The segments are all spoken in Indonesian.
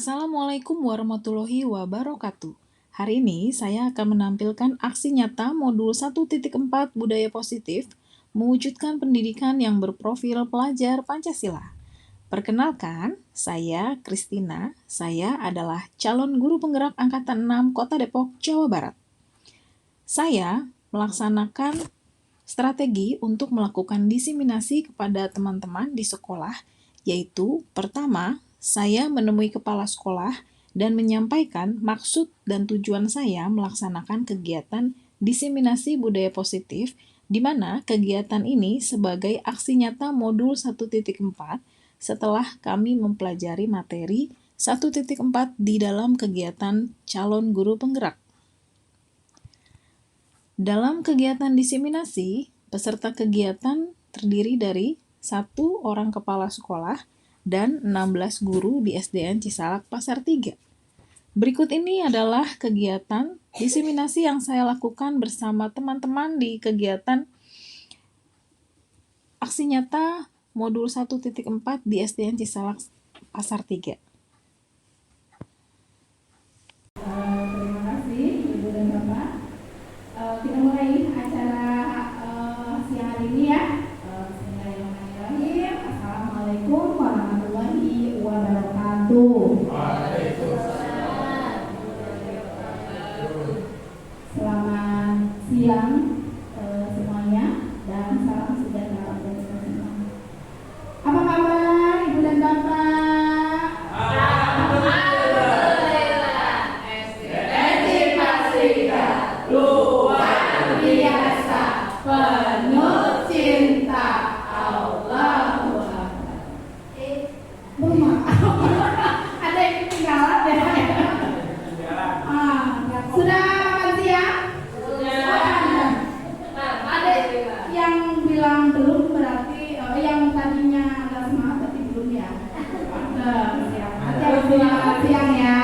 Assalamualaikum warahmatullahi wabarakatuh. Hari ini saya akan menampilkan aksi nyata modul 1.4 Budaya Positif mewujudkan pendidikan yang berprofil pelajar Pancasila. Perkenalkan, saya Kristina. Saya adalah calon guru penggerak Angkatan 6 Kota Depok, Jawa Barat. Saya melaksanakan strategi untuk melakukan diseminasi kepada teman-teman di sekolah, yaitu pertama, saya menemui kepala sekolah dan menyampaikan maksud dan tujuan saya melaksanakan kegiatan diseminasi budaya positif, di mana kegiatan ini sebagai aksi nyata modul 1.4 setelah kami mempelajari materi 1.4 di dalam kegiatan calon guru penggerak. Dalam kegiatan diseminasi, peserta kegiatan terdiri dari 1 orang kepala sekolah dan 16 guru di SDN Cisalak Pasar 3. Berikut ini adalah kegiatan diseminasi yang saya lakukan bersama teman-teman di kegiatan aksi nyata modul 1.4 di SDN Cisalak Pasar 3. Terima kasih Ibu dan Bapak. Kita mulai acara siang hari ini ya. Bismillahirrahmanirrahim. Assalamualaikum warahmatullahi wabarakatuh. Waalaikumsalam. Selamat siang semuanya dan salam sejahtera untuk kita semua. Apa kabar Ibu dan Bapak? Alhamdulillah. SDN Cipasika luar biasa, penuh cinta. Allahu Akbar. Ada yang ketinggalan ya? Sudah makan siang? Ada yang bilang belum berarti yang tadinya agak semangat berarti belum ya? Siap. Nanti harus makan siang ya.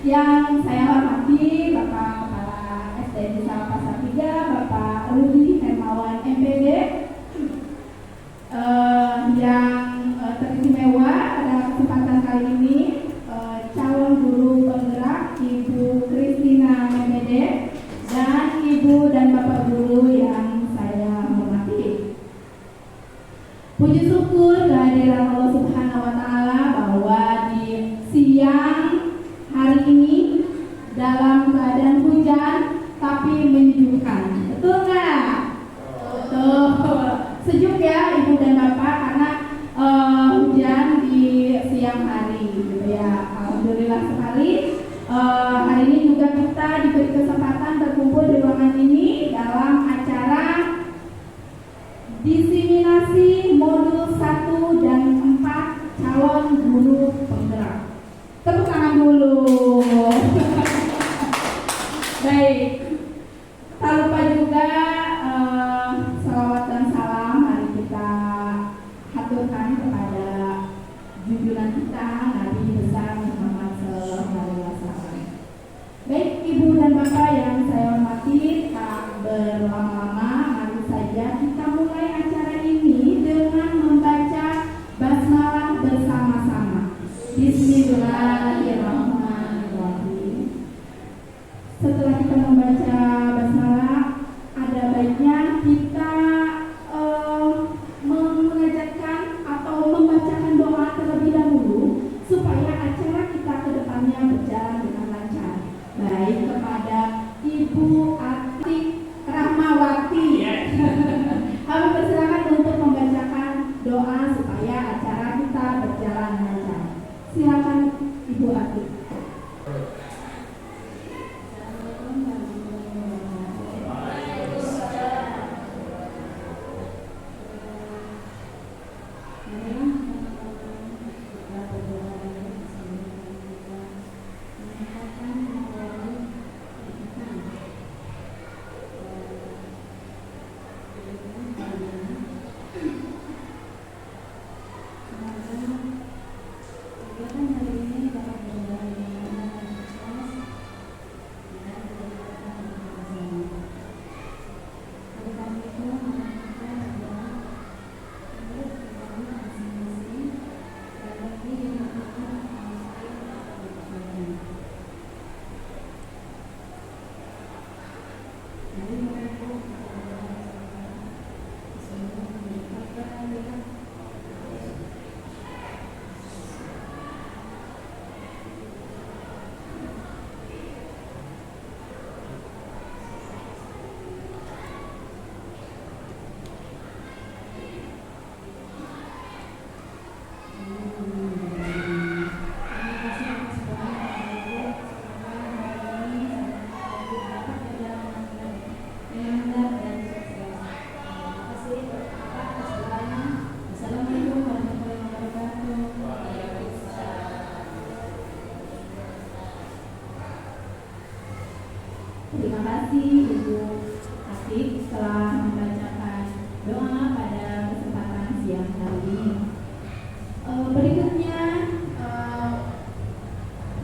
Yang saya hormati Bapak Kepala SDN Cisalak Pasar 3, Bapak Rudi Hermawan MPD, yang teristimewa pada kesempatan kali ini calon guru penggerak Ibu Kristina MPD dan Ibu dan Bapak guru yang saya hormati. Puji syukur kehadiran Allah Subhanahu wa taala bahwa di siang hari ini dalam keadaan hujan tapi menyejukkan. Betul nggak? Betul. Sejuk ya Ibu dan Bapak karena hujan di siang hari gitu ya. Alhamdulillah sekali. Hari ini juga kita diberi kesempatan berkumpul di ruangan ini dalam acara diseminasi modul 1 dan 4 calon guru penggerak. Tepuk tangan dulu. Baik. Tak lupa juga salawat dan salam mari kita haturkan kepada junjungan kita Nabi besar Muhammad SAW. Baik Ibu dan Bapak yang saya hormati, tak berlama-lama, mari saja kita mulai acara ini dengan membaca basmalah bersama-sama. Bismillahirrahmanirrahim. Setelah kita membaca basmalah, ada baiknya kita mengajarkan atau membacakan doa terlebih dahulu supaya acara kita ke depannya berjalan dengan lancar. Baik kepada Ibu Atik Rahmawati. Kami persilakan untuk membacakan doa supaya acara kita berjalan lancar. Silakan Ibu Atik. Kegiatan hari ini dapat berjalan dengan lancar. Terima kasih Ibu Atik telah membacakan doa pada kesempatan siang hari ini. Berikutnya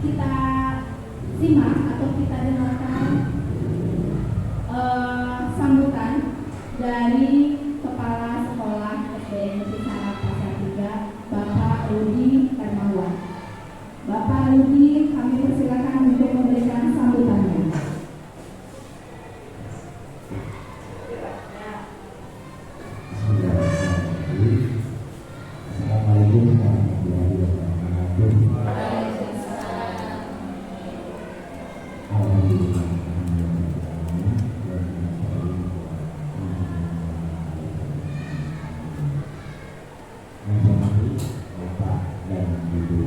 kita simak atau kita dengarkan sambutan dari Kepala Sekolah SD Negeri Sarap Pasar 3, Bapak Rudi Hermawan. Bapak Rudi, kami persilakan untuk memberikan sambutannya. Assalamualaikum warahmatullahi wabarakatuh. Alhamdulillah. Bapak dan Ibu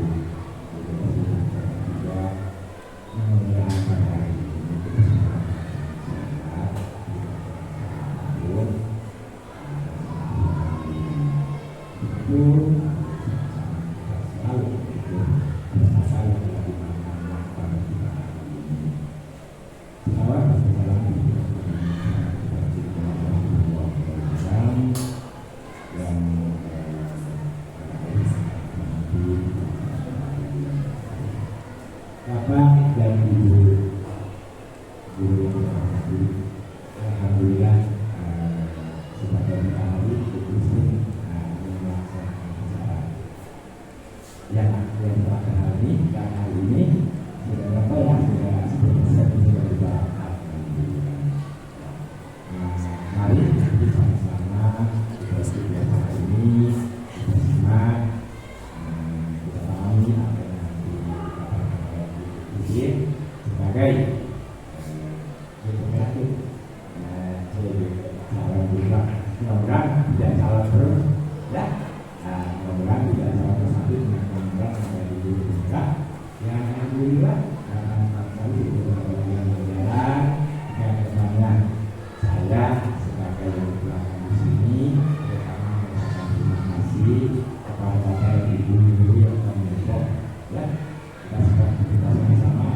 yang menyelenggarakan hari ini Bapak dan Ibu guru yang terhormati, alhamdulillah sebagai kami itu melaksanakan acara yang dilaksanakan hari ini. Dan hari ini sudah apa ya, sudah berubah. Mari kita sama-sama kita hari ini bersama kita pahami apa yang sebagai rekomendasi calon juga, mudah-mudahan tidak salah terus ya, mudah-mudahan tidak salah terus nanti mudah-mudahan menjadi guru juga yang alhamdulillah kami beberapa yang berjalan yang kedepannya saya sebagai yang belakang di sini pertama mengucapkan terima kasih kepada Bapak dan Ibu guru yang kami support ya. Kita sama-sama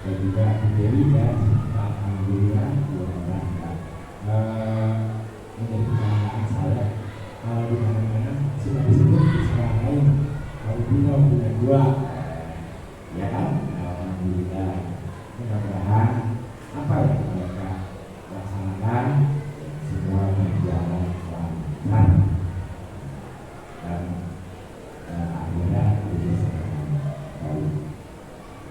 dan juga Dewi dan alhamdulillah menjadi kebanggaan saya kalau di mana-mana sudah disebut di sekolah lain kalau punya dua ya kan, alhamdulillah. Mudah-mudahan apa yang mereka laksanakan semua berjalan lancar dan akhirnya bisa baik.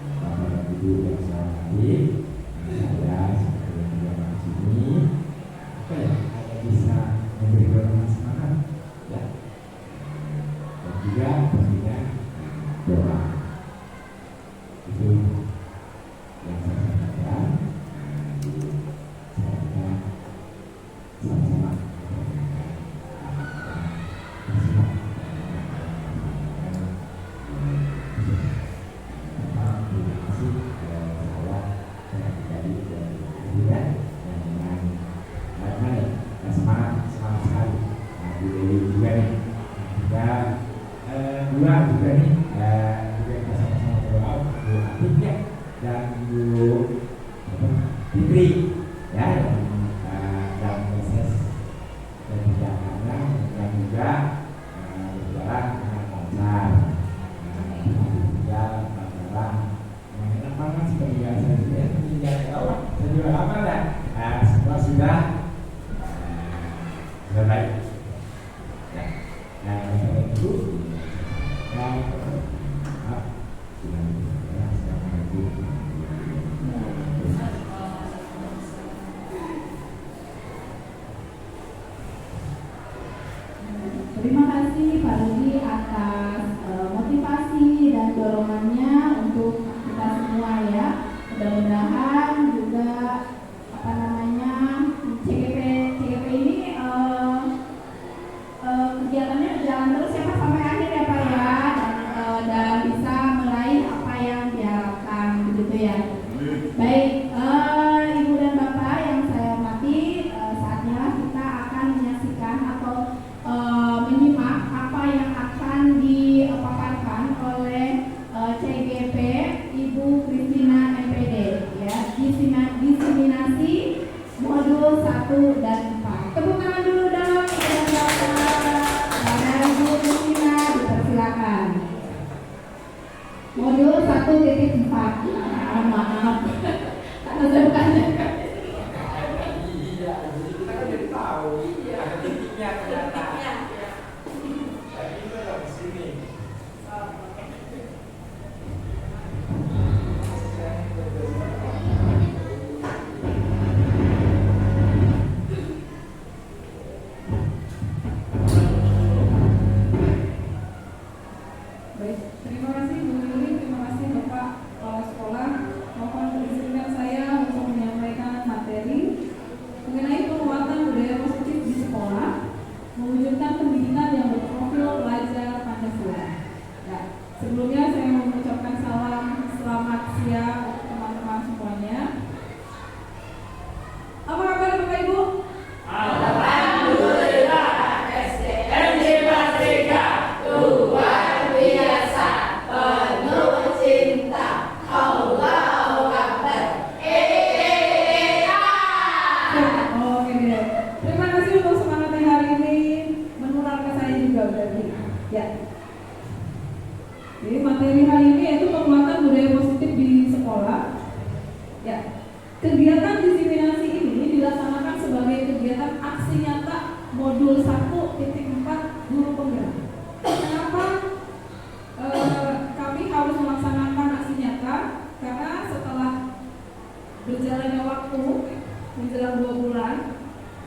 Bapak dan Ibu yang saya hormati, saya sebagai yang di sini apa ya, hanya bisa memberi dorongan semangat ya, dan juga tentunya doa. Itu yang saya sampaikan. Saya sama-sama dua juga nih juga kita sama-sama berdoa Bu Atik ya dan Bu Fitri ya dan proses dan jalannya dan juga berjalan dengan lancar juga berjalan enak banget seperti biasa ya, tinggal jawab saya juga apa ya, semua sudah baik ya. Nah, itu Terima kasih Pak Rudi atas motivasi dan dorongannya untuk kita semua ya. Mudah-mudahan juga CGP ini kegiatannya berjalan terus ya Pak sampai akhir ya Pak ya, dan bisa meraih apa yang diharapkan begitu ya. Baik, Ibu dan Bapak yang saya hormati, saatnya kita akan menyaksikan atau menyimak apa yang akan dipaparkan oleh CGP Ibu Christina 1 dan 4. Tepuk tangan dulu dong. Para Ibu Kristina dipersilakan. Modul 1.4. Maaf. Karena saya bukan. Iya, jadi kita kan jadi tahu. Iya, ada titiknya ternyata. Tapi itu ada di sini. Baik, terima kasih Bu Yuli, terima kasih Bapak Kepala Sekolah. Mohon izinkan saya untuk menyampaikan materi mengenai penguatan budaya positif di sekolah, mewujudkan pendidikan yang berprofil pelajar Pancasila. Ya, sebelumnya saya mau mengucapkan salam selamat siang untuk teman-teman semuanya. Apa kabar Bapak Ibu? Alhamdulillah, SDMJ Patrika luar biasa, penuh cinta. Allahu Akbar. Oke deh. Terima kasih untuk semangatnya hari ini, menular ke saya juga berarti. Ya. Jadi materi hari ini yaitu penguatan budaya positif di sekolah. Ya. Kegiatan diseminasi ini dilaksanakan sebagai kegiatan aksi nyata modul 1.4 guru penggerak. Kenapa kami harus melaksanakan aksi nyata? Karena setelah berjalannya waktu menjelang 2 bulan,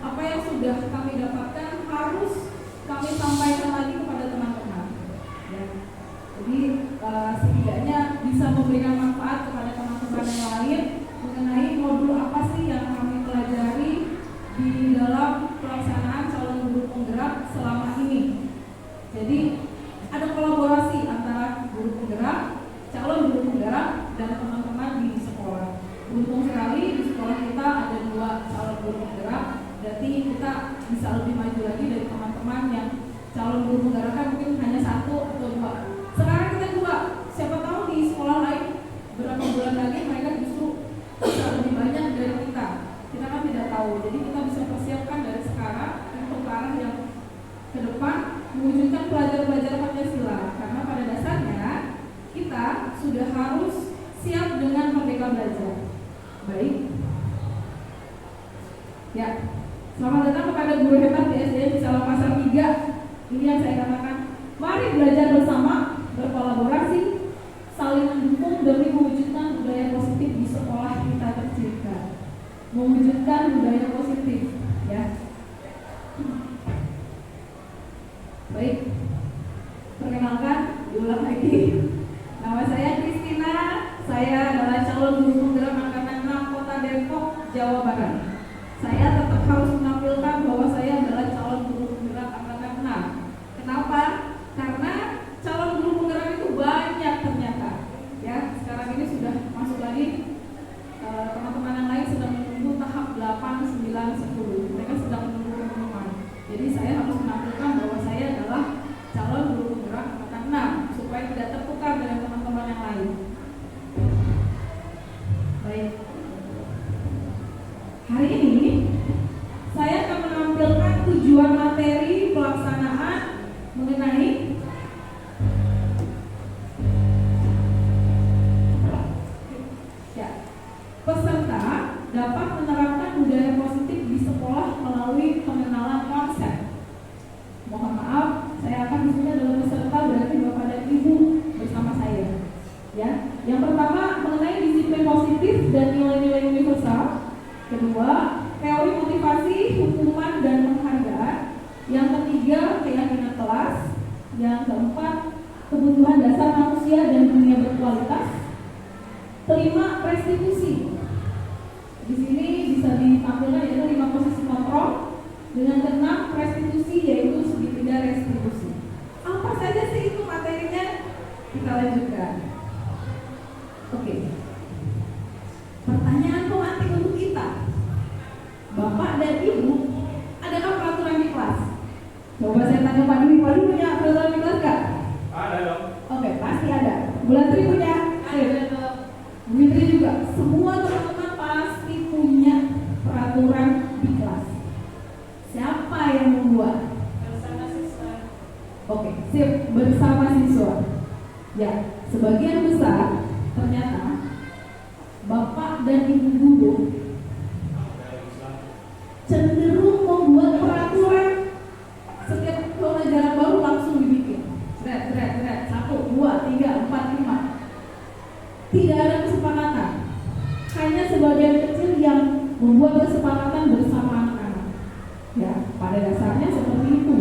apa yang sudah kami dapatkan harus kami sampaikan lagi kepada teman-teman. Ya. Jadi setidaknya bisa memberikan manfaat kepada teman-teman yang lain mengenai modul apa sih yang kami pelajari di dalam pelaksanaan calon guru penggerak selama ini. Jadi ada kolaborasi antara guru penggerak, calon guru penggerak, dan teman-teman di sekolah. Beruntung sekali di sekolah kita ada 2 calon guru penggerak, berarti kita bisa lebih maju lagi dari teman-teman yang calon guru penggerak kan mungkin hanya 1 atau 2. Sekarang kita coba, siapa tahu di sekolah lain berapa bulan lagi mereka justru bisa lebih banyak dari kita. Kita kan tidak tahu, jadi kita bisa persiapkan dari sekarang untuk ke arah yang ke depan mewujudkan pelajar-pelajar Pancasila. Karena pada dasarnya kita sudah harus siap dengan Merdeka Belajar. Baik. Ya. Selamat datang kepada guru hebat di SDN di Pasar 3. Ini yang saya katakan. Mari belajar bersama, berkolaborasi, saling mendukung demi mewujudkan budaya positif di sekolah kita tercipta. Mewujudkan budaya positif, ya. Baik. Perkenalkan, diulang lagi. Nama saya Kristina. Saya adalah calon guru penggerak angkatan 6 Kota Depok, Jawa Barat. Saya tetap harus menampilkan bahwa saya adalah calon guru penggerak angkatan 6. Kenapa? Karena calon guru penggerak itu banyak ternyata. Ya, sekarang ini sudah masuk lagi. Teman-teman yang lain sedang menunggu tahap 8, 9, 10. Mereka sedang menunggu pengumuman. Jadi saya harus menampilkan bahwa saya adalah calon guru penggerak angkatan 6 supaya tidak tertukar dengan teman-teman yang lain. Baik. Hari ini saya akan menampilkan tujuan materi pelaksanaan mengenai peserta dapat menerapkan budaya positif di sekolah melalui pengenalan konsep. Mohon maaf, saya akan di sini adalah peserta, berarti Bapak dan Ibu bersama saya. Ya, yang pertama mengenai disiplin positif dan nilai-nilai universal. Kedua, teori motivasi, hukuman dan penghargaan. Yang ketiga, keyakinan kelas. Yang keempat, kebutuhan dasar manusia dan dunia berkualitas. Kelima, restitusi. Di sini bisa ditampilkan yaitu 5 posisi kontrol. Dengan keenam, restitusi yaitu segitiga restitusi. Apa saja sih itu materinya? Kita lanjutkan. Oke. Pertanyaan pemantik untuk kita. Bapak dan Ibu, adakah peraturan di kelas? Coba saya tanya Pak Dwi. Pak Dwi punya peraturan di kelas nggak? Ada dong. Oke, pasti ada. Bulan Tri punya? Ada. Bu Fitri juga. Semua teman-teman pasti punya peraturan di kelas. sebagian besar ternyata bapak dan ibu guru cenderung membuat peraturan. Setiap pelajaran baru langsung dibikin. Seret, 1, 2, 3, 4, 5. Tidak ada kesepakatan. Hanya sebagian kecil yang membuat kesepakatan bersama anak-anak. Ya, pada dasarnya seperti itu.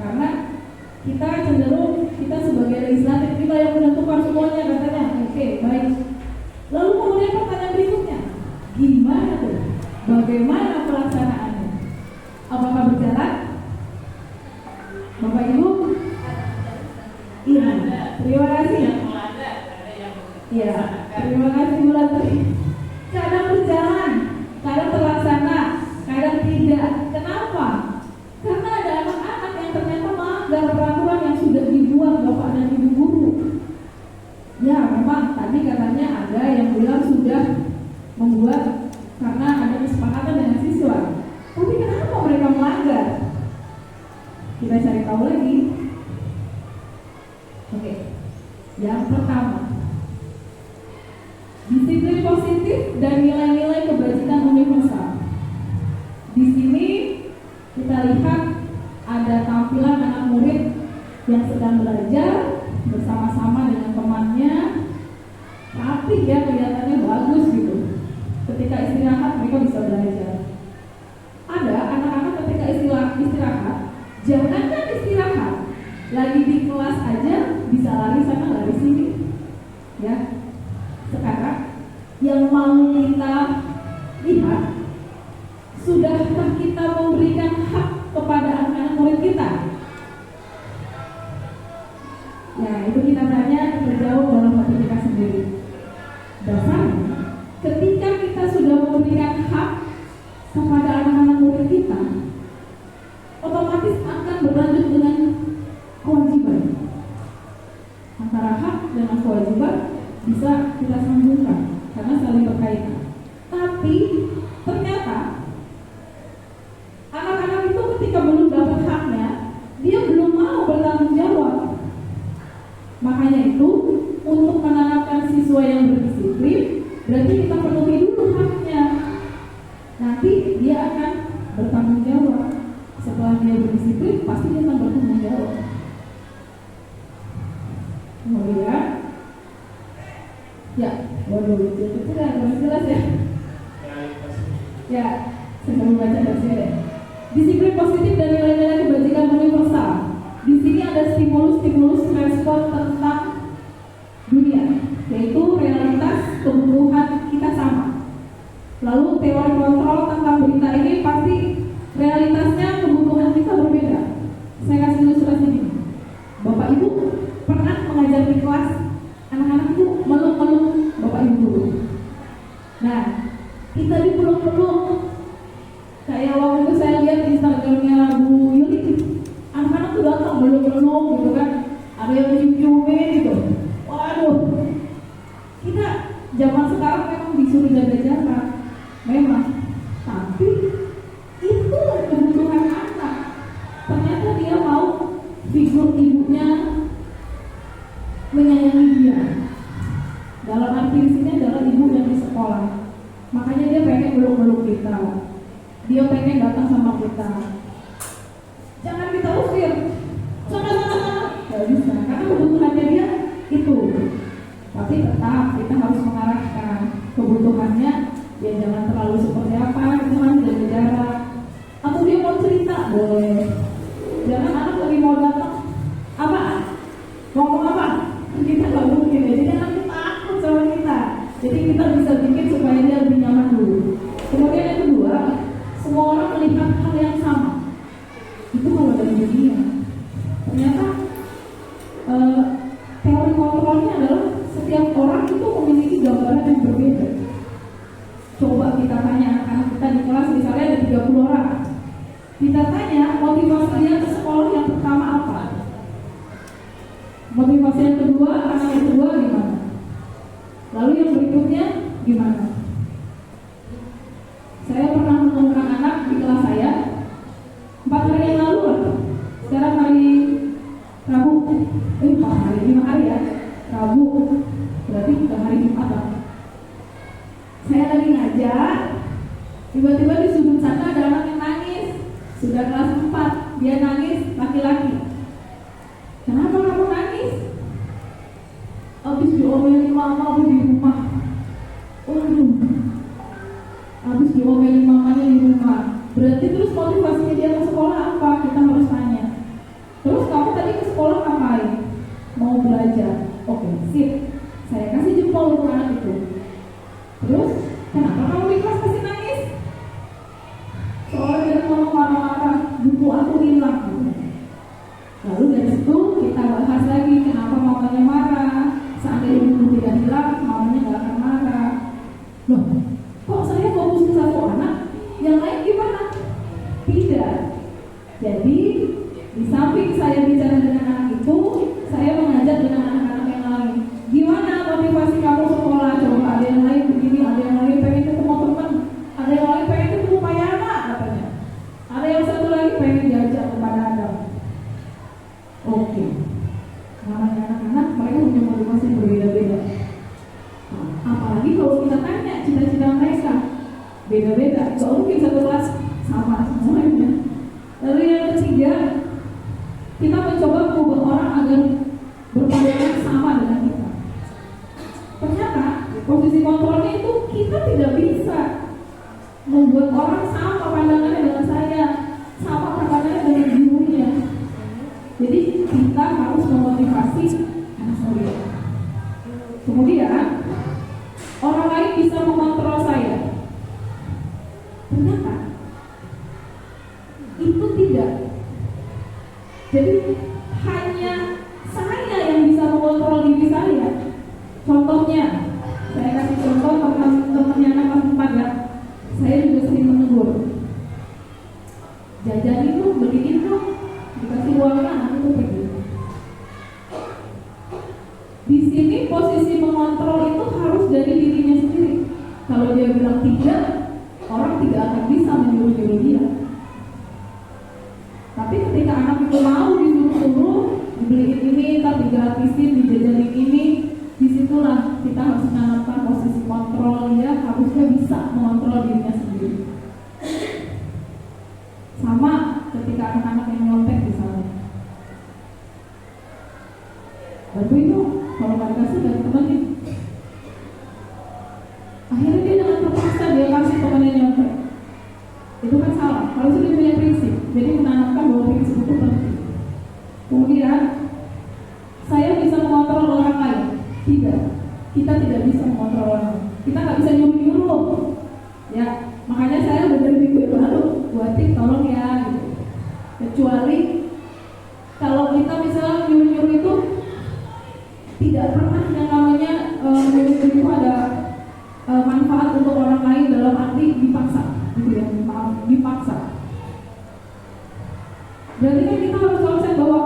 Karena kita cenderung, kita sebagai legislatif, kita yang menentukan semuanya katanya. Oke, baik. Lalu kemudian pertanyaan berikutnya, gimana tuh? Bagaimana pelaksanaannya? Apakah berjalan? Bapak Ibu? Iya. Terima kasih. Iya. Terima kasih Bu Latri. Kadang berjalan, kadang terlaksana, kadang tidak. Kenapa? Karena ada anak-anak yang ternyata melanggar peraturan yang sudah dibuat bapak dan ibu guru. Ya, memang tadi katanya ada yang bilang sudah membuat karena ada kesepakatan dengan siswa. Tapi kenapa mereka melanggar? Kita cari tahu lagi. Oke. Yang pertama, disiplin positif dan nilai-nilai kebajikan universal. Di sini kita lihat ada tampilan anak murid yang sedang belajar bersama-sama dengan temannya. Tapi ya kelihatannya bagus gitu. Ketika istirahat mereka bisa belajar. Ada anak-anak ketika istirahat, jangankan istirahat, lagi di kelas aja bisa lari sana lari sini. Ya. Sekarang yang mau kita lihat, sudahkah kita memberikan hak kepada anak-anak murid kita? Ya, itu kita tanya, kita jawab dalam hati kita sendiri. Dasarnya, ketika kita sudah memberikan hak kepada anak-anak murid kita, otomatis akan berlanjut dengan kewajiban. Antara hak dengan kewajiban bisa kita sambungkan karena saling berkaitan. Tapi ternyata anak-anak itu ketika belum dapat haknya, dia belum mau bertanggung jawab. Makanya itu untuk menanamkan siswa yang berdisiplin, berarti kita penuhi dulu haknya. Nanti dia akan bertanggung jawab. Setelah dia berdisiplin, pasti dia akan bertanggung jawab. Kemudian, ya, waduh, itu sudah jelas ya. Ya, saya membaca dari sini. Disiplin positif dan nilai-nilai kebajikan universal. Di sini ada stimulus-stimulus respon tentang dunia, yaitu realitas kebutuhan kita sama. Lalu teori kontrol tentang berita ini pasti realitasnya kebutuhan kita berbeda. Saya kasih ilustrasi ini. Bapak Ibu pernah mengajar di kelas, anak-anak itu meluk-meluk Bapak Ibu dulu. Nah, kita dipeluk-peluk. Kayak waktu itu saya lihat di Instagramnya Bu Yuli, anak-anak tuh datang meluk-meluk gitu kan. Ada yang cium-ciumin gitu. Waduh, kita zaman sekarang memang disuruh jaga jarak, memang. Tapi itu kebutuhan anak. Ternyata dia mau figur ibunya menyayangi dia. Dalam arti di sini adalah ibu yang di sekolah. Makanya dia pengen meluk-meluk kita. Dia pengen datang sama kita. Jangan kita usir. Sana. Gak bisa. Karena kebutuhannya dia itu. Tapi tetap kita harus mengarahkan kebutuhannya. Ya jangan terlalu seperti apa. Kita harus jaga jarak. Atau dia mau cerita boleh. Jangan anak lagi mau datang. Apa? Ngomong apa? Kita gak mungkin ya. Jadi nanti takut sama kita. Jadi kita bisa bikin supaya dia lebih nyaman dulu. Kemudian yang kedua, semua orang melihat hal yang sama. Itu kalau dari dunia. Ternyata teori kontrolnya adalah setiap orang itu memiliki gambaran yang berbeda. Coba kita tanya anak-anak kita di kelas, misalnya ada 30 orang. Kita tanya motivasi dia ke sekolah yang pertama apa? Motivasi yang kedua, anak yang kedua gimana? Lalu yang berikutnya gimana? Saya pernah menemukan anak di kelas saya 4 hari yang lalu lah. Sekarang hari Rabu, 5 hari ya. Rabu berarti udah hari Jumat lah. Saya lagi ngajar, tiba-tiba di sudut sana ada anak yang nangis. Sudah kelas 4, dia nangis, laki-laki. Kenapa kamu nangis? Habis diomelin mama di rumah. Waduh, habis diomelin mamanya di rumah. Berarti terus motivasinya dia ke sekolah apa? Kita harus tanya. Terus kamu tadi ke sekolah ngapain? Mau belajar. Oke, sip. Saya kasih jempol untuk anak itu. Terus, kenapa kamu di kelas masih nangis? Soalnya mama marah-marah, buku aku hilang. Lalu dari situ kita bahas lagi kenapa mamanya marah. Seandainya buku tidak hilang, mamanya nggak akan marah. Loh, kok saya fokus ke satu anak, yang lain gimana? Tidak. Jadi di samping saya bicara dengan anak itu, saya mengajar dengan anak-anak yang lain. Gimana motivasi kamu sekolah? Coba ada yang lain begini, ada yang lain pengen ketemu teman, ada yang lain pengen ketemu Payana katanya. Ada yang satu lagi pengen diajak kepada Adam. Oke. Namanya anak-anak, mereka punya motivasi berbeda-beda. Nah, apalagi kalau kita tanya cita-cita mereka beda-beda, gak mungkin satu kelas sama semuanya. Lalu yang ketiga, kita mencoba mengubah orang agar berpandangan sama dengan kita. Ternyata posisi kontrolnya itu kita tidak bisa membuat orang sama pandangannya dengan saya, sama pandangannya dengan gurunya. Jadi kita harus memotivasi anak saya. Kemudian orang lain bisa mengontrol saya. Ternyata itu tidak. Jadi hanya saya yang bisa mengontrol diri saya. Contohnya, saya kasih contoh teman-temannya anak 4 ya. Saya juga sering menegur. Jajan itu beliin dong, dikasih uangnya anak itu pergi. Di sini posisi mengontrol itu harus dari dirinya sendiri. Kalau dia bilang tidak, orang tidak akan bisa menyuruh-nyuruh dia. Tapi ketika anak itu mau disuruh-suruh, dibeliin ini, tapi gratisin, dijajanin ini, disitulah kita harus menanamkan posisi kontrol. Dia harusnya bisa mengontrol dirinya sendiri. Sama ketika anak-anak yang nyontek misalnya, bantuin dong, kalau nggak dikasih dari temennya. Akhirnya dia dengan terpaksa dia kasih temennya nyontek. Itu kan salah. Kalau sudah punya prinsip, jadi menanamkan bahwa prinsip itu penting. Kemudian saya bisa mengontrol orang lain. Tidak, kita tidak bisa mengontrol orang lain. Kita nggak bisa nyuruh-nyuruh. Ya, makanya saya udah dari minggu lalu buatin tolong ya. Gitu. Kecuali kalau kita misalnya nyuruh-nyuruh itu tidak pernah yang namanya nyuruh itu ada manfaat untuk orang lain dalam arti dipaksa, gitu ya, dipaksa. Berarti kan kita harus konsep bahwa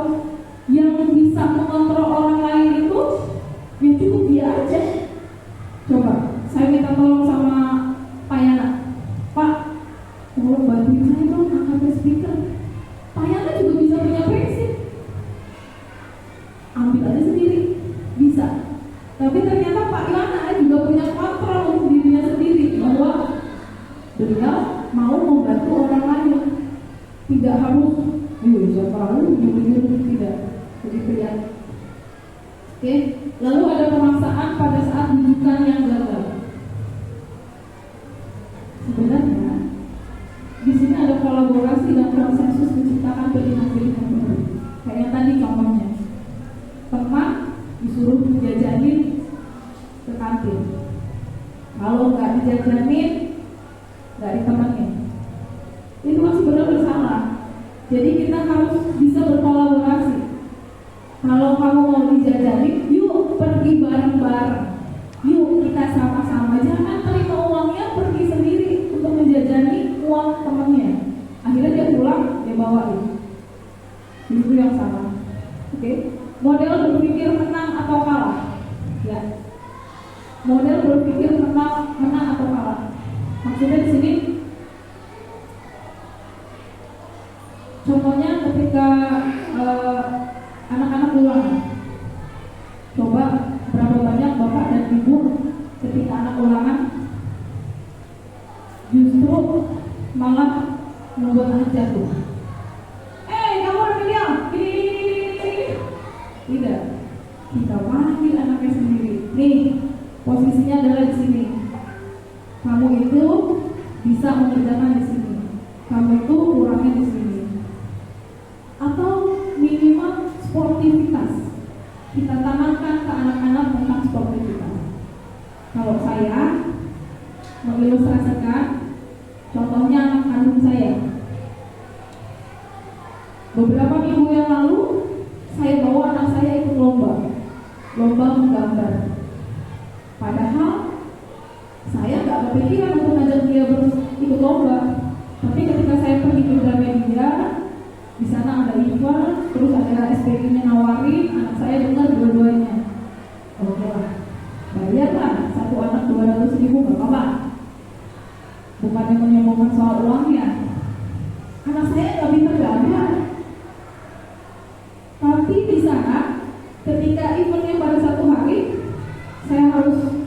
yang bisa mengontrol orang lain itu ya cukup dia aja. Coba saya minta tolong sama Pak Yana, Pak, tolong bantuin saya dong angkat speaker. Pak Yana juga bisa punya prinsip, ambil aja sendiri, bisa. Tapi ternyata Pak Yana juga punya kontrol untuk dirinya sendiri bahwa beliau mau membantu orang lain, tidak harus siapa nyuruh tidak. Begitu ya. Oke. Lalu ada pemaksaan pada saat rujukan yang gagal. Sebenarnya di sini ada kolaborasi dan konsensus menciptakan pilihan-pilihan baru. Kayak tadi contohnya, teman disuruh jajanin ke kantin. Kalau nggak dijajanin, nggak ditemenin. Itu kan sebenarnya bersalah. Jadi kita harus bisa berkolaborasi. Kalau kamu mau dijajanin, yuk pergi bareng-bareng. Yuk kita sama-sama. Jangan terima uangnya pergi sendiri untuk menjajani uang temannya. Akhirnya dia pulang, dia bawain. Itu yang salah. Oke. Model berpikir menang atau kalah. Ya. Model berpikir menang atau kalah. Maksudnya di sini contohnya ketika anak-anak ulang, coba berapa banyak ketika anak ulangan justru malah membuat anak jatuh. Kamu harus diam, ini. Tidak, kita panggil anaknya sendiri. Nih, posisinya adalah di sini. Kamu itu bisa mengerjakan di sini. Kamu itu kurangnya di sini. Atau minimal sportivitas. Kita tanamkan ke anak-anak tentang sportivitas. Kalau saya mengilustrasikan, contohnya anak kandung saya. Beberapa minggu yang lalu, saya bawa anak saya ikut lomba menggambar. Padahal saya nggak kepikiran untuk ngajak dia ikut lomba. Tapi ketika saya pergi ke Gramedia, di sana ada event, terus ada SPG-nya nawarin, anak saya dengar dua-duanya. Oke lah, bayarlah satu anak 200.000, nggak apa-apa. Bukannya menyombongkan soal uangnya. Anak saya nggak pintar gambar. Tapi di sana, ketika eventnya pada satu hari, saya harus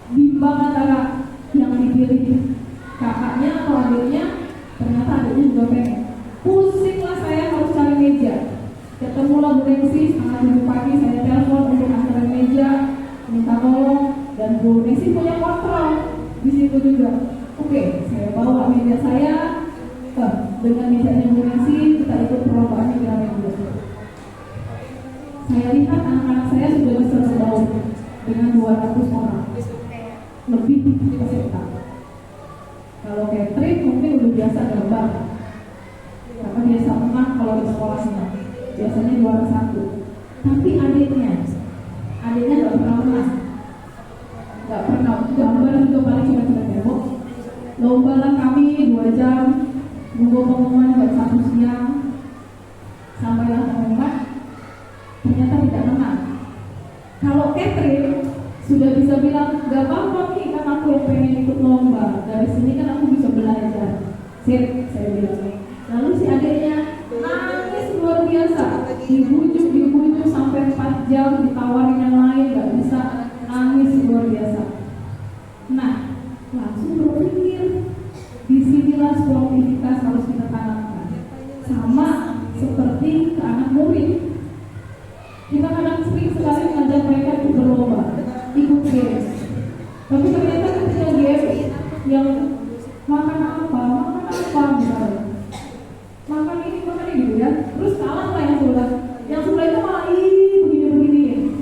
bimbang antara yang dipilih kakaknya atau adiknya. Ternyata adiknya juga pengen. Pusinglah saya harus cari meja. Ketemulah Bu Nesi, setengah 7 pagi saya telepon untuk antar meja, minta tolong, dan Bu Nesi punya kontrol di situ juga. Oke, saya bawa meja saya, dengan mejanya Bu Nesi kita ikut perlombaan di Gramedia. Saya lihat anak-anak saya sudah bisa berbaur dengan 200 orang lebih peserta. Kalau Catherine mungkin udah biasa gambar, karena biasa menang kalau di sekolahnya, biasanya juara 1. Tapi adiknya nggak pernah gambar juga, paling cuma demo. Lomba lah kami 2 jam, nunggu pengumuman jam 1 siang, sampailah pengumuman. Ternyata tidak menang. Kalau Catherine sudah bisa bilang, gak apa-apa nih, kan aku yang pengen ikut lomba. Dari sini kan aku bisa belajar. Sip, saya bilang. Lalu si adiknya nangis luar biasa. Dibujuk sampai 4 jam, ditawarin yang lain, gak bisa. Nangis luar biasa. Nah, langsung berpikir, disinilah sportivitas harus kita tanamkan. Sama seperti ke anak murid. Kita kadang sering sekali mengajak mereka ikut berlomba, ikut games. Tapi ternyata ketika game yang makan apa misalnya, makan ini gitu ya, terus kalah lah yang sebelah itu malah begini.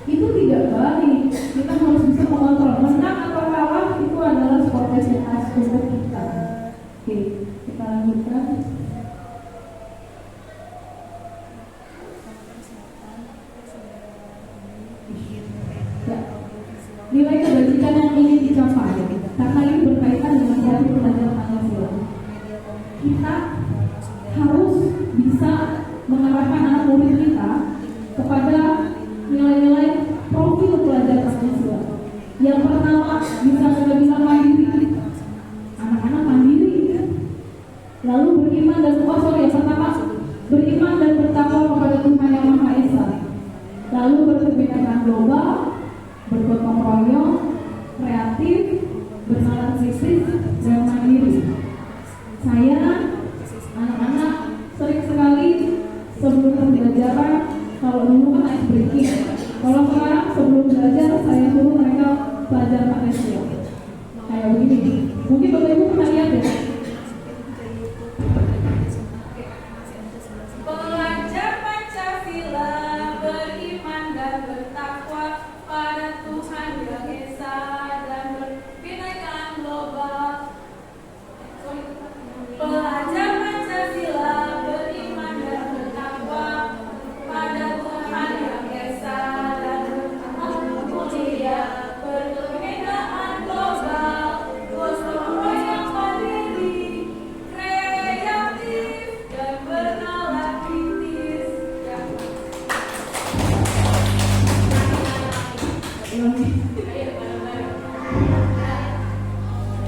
Itu tidak baik. Kita harus bisa mengontrol. Menang atau kalah itu adalah sportivitas untuk kita. Oke, kita lanjutkan. Nilai kebajikan yang ingin dicapai, karena ini berkaitan dengan dari pelajaran Pancasila. Kita harus bisa mengarahkan anak murid kita kepada nilai-nilai profil pelajar Pancasila. Yang pertama, bisa sudah bisa mandiri. Anak-anak mandiri. Lalu beriman dan yang pertama, beriman dan bertakwa kepada Tuhan Yang Maha Esa. Lalu berkebinekaan global, bergotong royong, kreatif, bernalar kritis, dan mandiri. Saya, anak-anak sering sekali sebelum pembelajaran, kalau dulu kan ice breaking, kalau sekarang sebelum belajar saya suruh mereka belajar Pancasila. Kayak begini, mungkin Bapak Ibu pernah lihat ya. Belajar Pancasila, beriman dan bertakwa pada Tuhan Yang Esa dan berkebinekaan global. Belajar Pancasila, beriman dan bertakwa pada Tuhan Yang Esa dan berkebinekaan mulia, berkebinekaan global, gotong royong mandiri, kreatif dan bernalar kritis.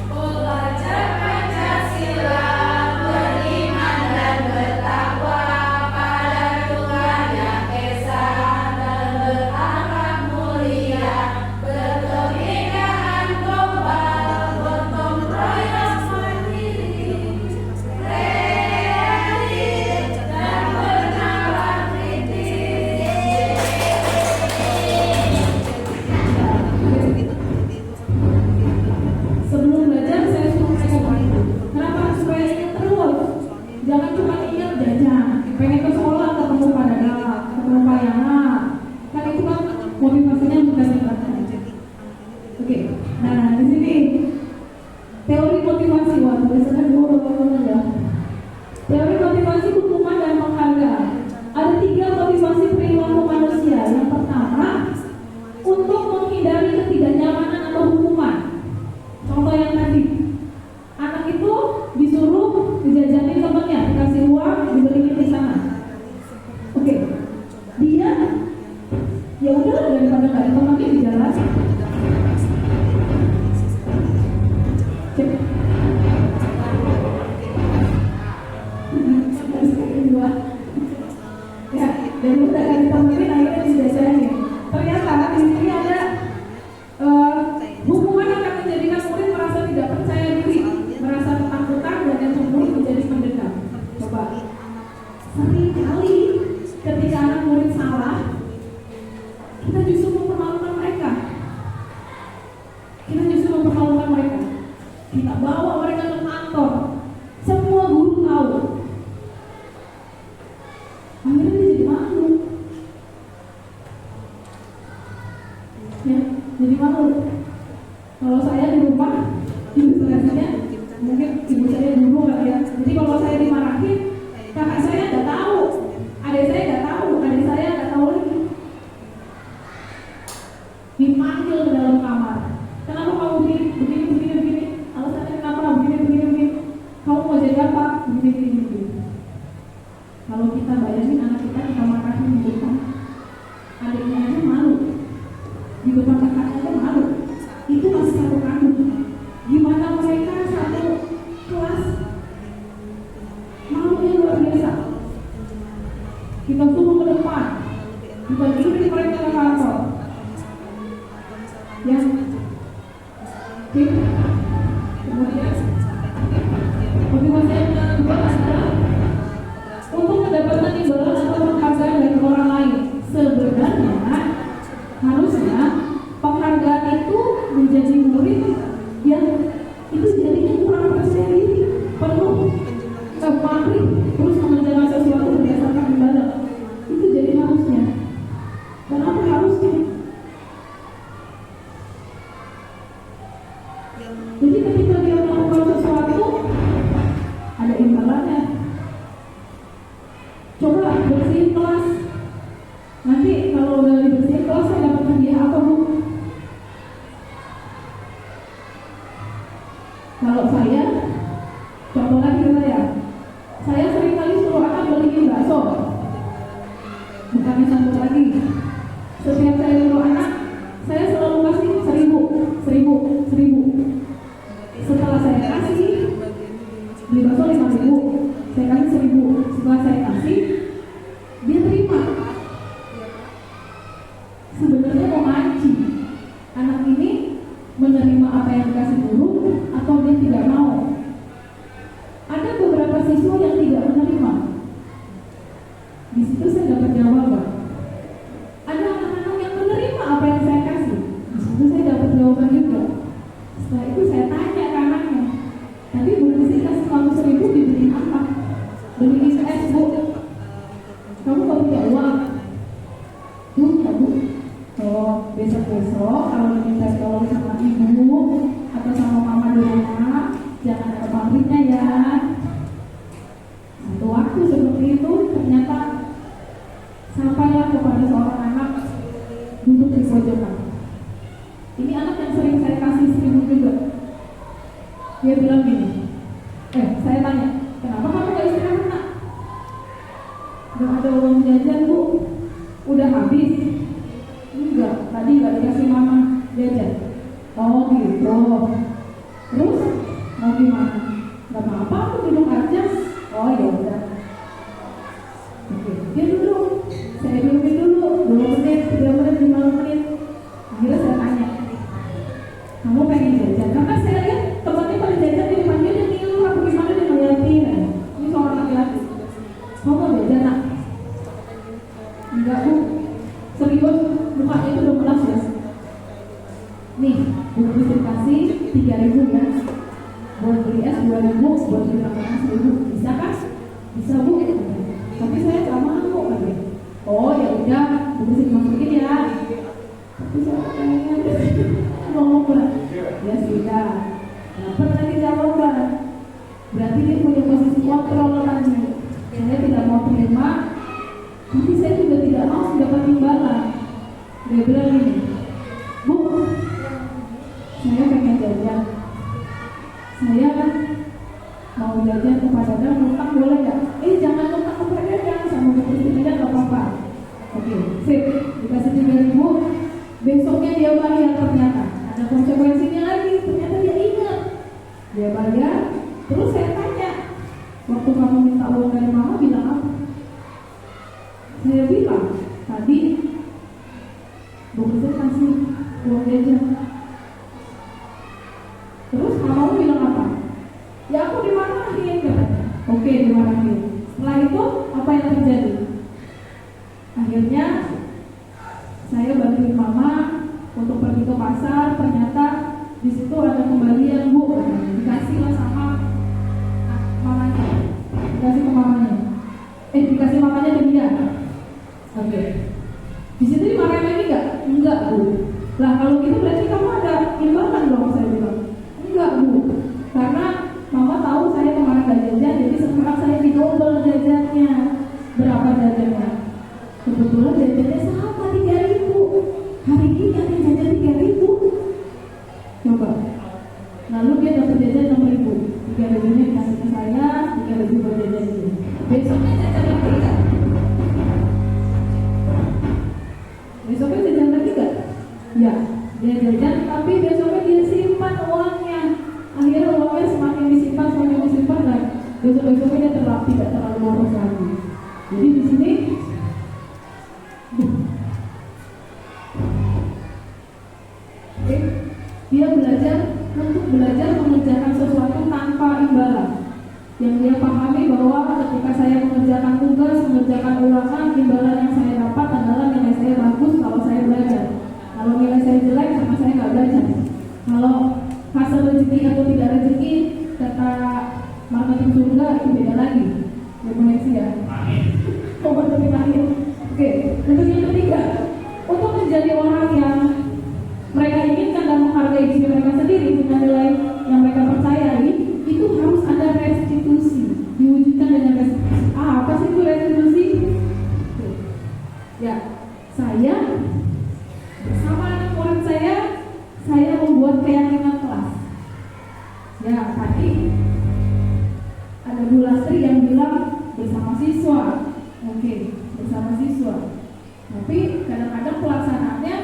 Belajar Pancasila, beriman dan bertakwa pada Tuhan Yang Esa dan berakhlak mulia, berkebinekaan bawa mereka ke kantor. Semua guru tahu. Akhirnya dia jadi malu. Ya, jadi malu. Kalau saya di rumah, ilustrasinya mungkin ibu saya dulu kali ya. Jadi kalau saya dimarahin, kakak saya nggak tahu, adik saya nggak tahu, adik saya nggak tahu lagi. Dipanggil ke dalam kamar. Kenapa kamu begini? Alasannya kenapa begini? Kamu mau jadi apa? Begini. Kalau kita bayangin anak kita marahin di depan adiknya aja malu, di depan kakaknya aja malu. Itu masih satu kandung. Gimana mereka satu kelas? Malunya luar biasa. Kita suruh ke depan, kita kirim mereka ke kantor. Ya, kemudian motivasi yang kedua adalah untuk mendapatkan imbalan atau penghargaan dari orang lain. Sebenarnya harusnya penghargaan itu menjadi murid yang itu jadinya kurang percaya diri, penuh pamrih, terus mengerjakan sesuatu berdasarkan imbalan. Itu jadi harusnya. Kenapa harusnya? Jadi ketika dia melakukan sesuatu ada imbalannya. Coba bersihin kelas. Nanti kalau udah dibersihin kelas saya dapat hadiah apa, Bu? Kalau saya, contoh lagi ke saya sering kali suruh anak beliin bakso. Bukannya sambut lagi. Setiap saya suruh anak, saya selalu kasih 1.000. Setelah saya kasih, beli bakso 5.000, saya kasih 1.000. Setelah saya kasih, dia terima. Sebenarnya mau ngaji, anak ini menerima apa yang dikasih guru atau dia tidak mau. Ada beberapa siswa yang tidak menerima. Di situ saya dapat jawaban. Ada anak-anak yang menerima apa yang saya kasih. Di situ saya dapat jawaban juga. Setelah itu saya tanya ke anaknya, tadi Bu Kristi kasih kamu 1.000 dibeliin apa? Beliin es, Bu. Kamu gak punya uang? Punya, Bu. Oh, besok-besok kalau minta tolong sama ibu atau sama mama di rumah, jangan ada pabriknya ya. Satu waktu seperti itu ternyata sampailah kepada seorang anak duduk di pojokan. Ini anak yang sering saya kasih 1.000 juga. Dia bilang gini, saya tanya, kenapa kamu gak istirahat, Nak? Gak ada uang jajan, Bu. Udah habis? Enggak, tadi gak dikasih mama jajan. Oh gitu. Terus mau gimana? Gak apa-apa, aku duduk aja. Oh ya udah. Oke, dia duduk. Saya dudukin dulu 2 menit, 3 menit, 5 menit. Akhirnya saya tanya, kamu pengen jajan? Karena saya lihat temannya pada jajan di depannya dia ngilu apa gimana dia ngeliatin. Ini seorang laki-laki. Kamu mau jajan, Nak? Enggak, Bu. Serius, mukanya itu udah melas ya. Nih, Bu Kristi kasih 3.000 ya. Buat beli es 2.000, buat beli makanan 1.000. Bisa kan? Bisa, Bu. Tapi saya gak mau kan ya. Oh ya udah, Bu Kristi masukin ya. Tapi saya pengen ngomong lah. Ya sudah. Dapat lagi jawaban. Berarti dia punya posisi kontrol tadi. Saya tidak mau terima, tapi saya juga tidak mau mendapat imbalan. Dia bilang gini, Bu, saya pengen jajan. Saya kan mau jajan ke Padang, utang boleh ya? Jangan utang ke Padang, sama Bu Kristi aja gak apa-apa. Oke, sip, dikasih 3.000. Besoknya dia bayar ternyata. Ada konsekuensinya lagi, ternyata dia ingat. Dia bayar, terus saya tanya, waktu kamu minta uang dari mama bilang apa? Saya bilang, tadi Bu Kristi kasih uang jajan. Terus mamamu bilang apa? Ya aku dimarahin katanya. Oke, dimarahin. Setelah itu apa yang terjadi? Akhirnya saya bantuin mama untuk pergi ke pasar. Ternyata di situ ada kembalian Bu, dikasih lah sama mamanya, dikasih ke mamanya, dikasih mamanya ke dia. Oke. Di situ dimarahin lagi nggak? Enggak Bu. Lah kalau gitu berarti kamu ada imbalan dong, saya bilang. Enggak Bu, karena mama tahu saya kemarin gak jajan, jadi sekarang saya didobel jajannya. Berapa jajannya? Kebetulan jajannya sama 3.000. Hari ini ada jajan 3.000. Coba. Lalu dia dapat jajan 6.000. 3.000-nya dikasih ke saya, 3.000 buat jajan dia. Besoknya jajan lagi gak? Besoknya jajan lagi gak? Ya, dia jajan tapi besoknya dia simpan uangnya. Akhirnya uangnya semakin disimpan dan besok-besoknya dia terlatih, tidak terlalu boros lagi. Jadi di sini dia belajar untuk belajar mengerjakan sesuatu tanpa imbalan. Yang dia pahami bahwa ketika saya mengerjakan tugas, mengerjakan ulangan, imbalan yang saya dapat adalah nilai saya bagus kalau saya belajar. Kalau nilai saya jelek, sama saya nggak belajar. Kalau hasil rezeki atau tidak rezeki, kata marketing surga itu beda lagi. Koneksi ya. Lebih lahir. Oke. Untuk yang ketiga, untuk menjadi orang yang mereka inginkan dan menghargai diri mereka sendiri dengan nilai yang mereka percayai, itu harus ada restitusi, diwujudkan dengan restitusi. Apa sih itu restitusi? Ya, saya bersama anak murid saya membuat keyakinan kelas. Ya, tadi ada Bu Lastri yang bilang bersama siswa. Oke, bersama siswa. Tapi kadang-kadang pelaksanaannya